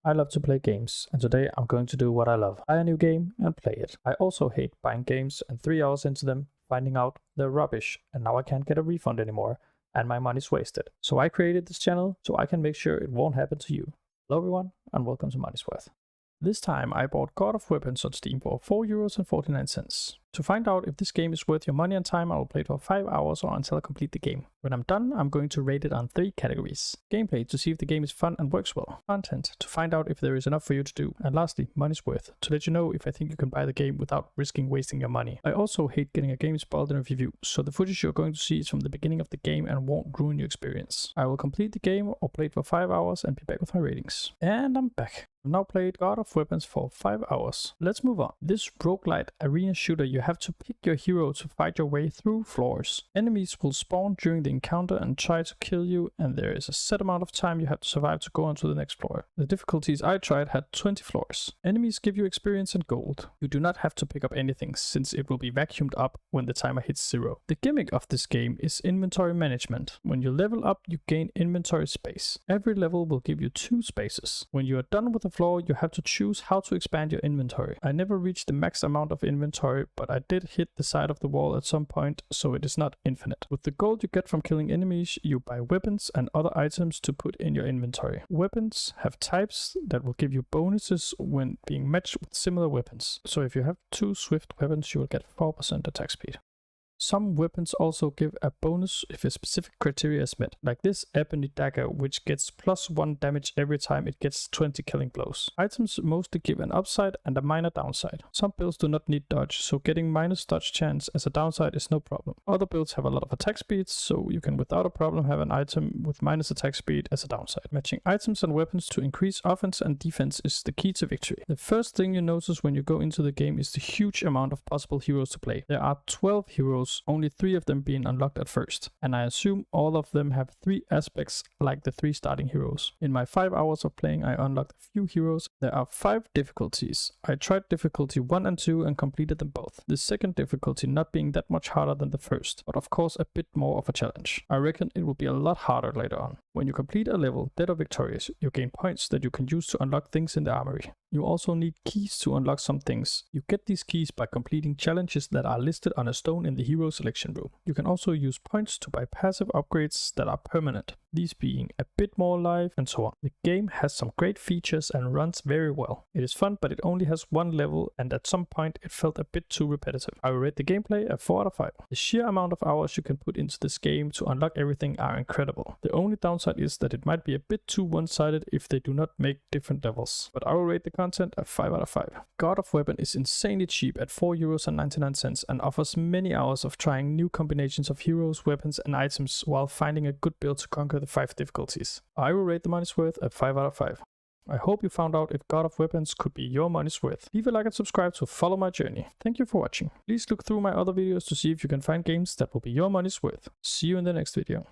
I love to play games, and today I'm going to do what I love. Buy a new game and play it. I also hate buying games and 3 hours into them, finding out they're rubbish and now I can't get a refund anymore and my money's wasted. So I created this channel so I can make sure it won't happen to you. Hello everyone and welcome to Money's Worth. This time I bought God of Weapons on Steam for €4.49. To find out if this game is worth your money and time, I will play it for 5 hours or until I complete the game. When I'm done, I'm going to rate it on 3 categories. Gameplay to see if the game is fun and works well. Content to find out if there is enough for you to do. And lastly, Money's Worth to let you know if I think you can buy the game without risking wasting your money. I also hate getting a game spoiled in a review, so the footage you're going to see is from the beginning of the game and won't ruin your experience. I will complete the game or play it for 5 hours and be back with my ratings. And I'm back. I've now played God of Weapons for 5 hours. Let's move on. This roguelite arena shooter, you have to pick your hero to fight your way through floors. Enemies will spawn during the encounter and try to kill you, and there is a set amount of time you have to survive to go on to the next floor. The difficulties I tried had 20 floors. Enemies give you experience and gold. You do not have to pick up anything since it will be vacuumed up when the timer hits 0. The gimmick of this game is inventory management. When you level up, you gain inventory space. Every level will give you 2 spaces. When you are done with the floor, you have to choose how to expand your inventory. I never reached the max amount of inventory, but I did hit the side of the wall at some point, so it is not infinite. With the gold you get from killing enemies, you buy weapons and other items to put in your inventory. Weapons have types that will give you bonuses when being matched with similar weapons. So if you have 2 swift weapons, you will get 4% attack speed. Some weapons also give a bonus if a specific criteria is met, like this ebony dagger, which gets +1 damage every time it gets 20 killing blows. Items mostly give an upside and a minor downside. Some builds do not need dodge, so getting minus dodge chance as a downside is no problem. Other builds have a lot of attack speed, so you can without a problem have an item with minus attack speed as a downside. Matching items and weapons to increase offense and defense is the key to victory. The first thing you notice when you go into the game is the huge amount of possible heroes to play. There are 12 heroes, only 3 of them being unlocked at first, and I assume all of them have 3 aspects like the 3 starting heroes. In my 5 hours of playing, I unlocked a few heroes. There are 5 difficulties. I tried difficulty 1 and 2 and completed them both. The second difficulty not being that much harder than the first, but of course a bit more of a challenge. I reckon it will be a lot harder later on. When you complete a level, dead or victorious, you gain points that you can use to unlock things in the armory. You also need keys to unlock some things. You get these keys by completing challenges that are listed on a stone in the hero selection room. You can also use points to buy passive upgrades that are permanent, these being a bit more life and so on. The game has some great features and runs very well. It is fun, but it only has 1 level and at some point it felt a bit too repetitive. I will rate the gameplay a 4 out of 5. The sheer amount of hours you can put into this game to unlock everything are incredible. The only downside is that it might be a bit too one-sided if they do not make different levels, but I will rate the content a 5 out of 5. God of Weapon is insanely cheap at €4.99 and offers many hours of trying new combinations of heroes, weapons and items while finding a good build to conquer the 5 difficulties. I will rate the Money's Worth a 5 out of 5. I hope you found out if God of Weapons could be your money's worth. Leave a like and subscribe to follow my journey. Thank you for watching. Please look through my other videos to see if you can find games that will be your money's worth. See you in the next video.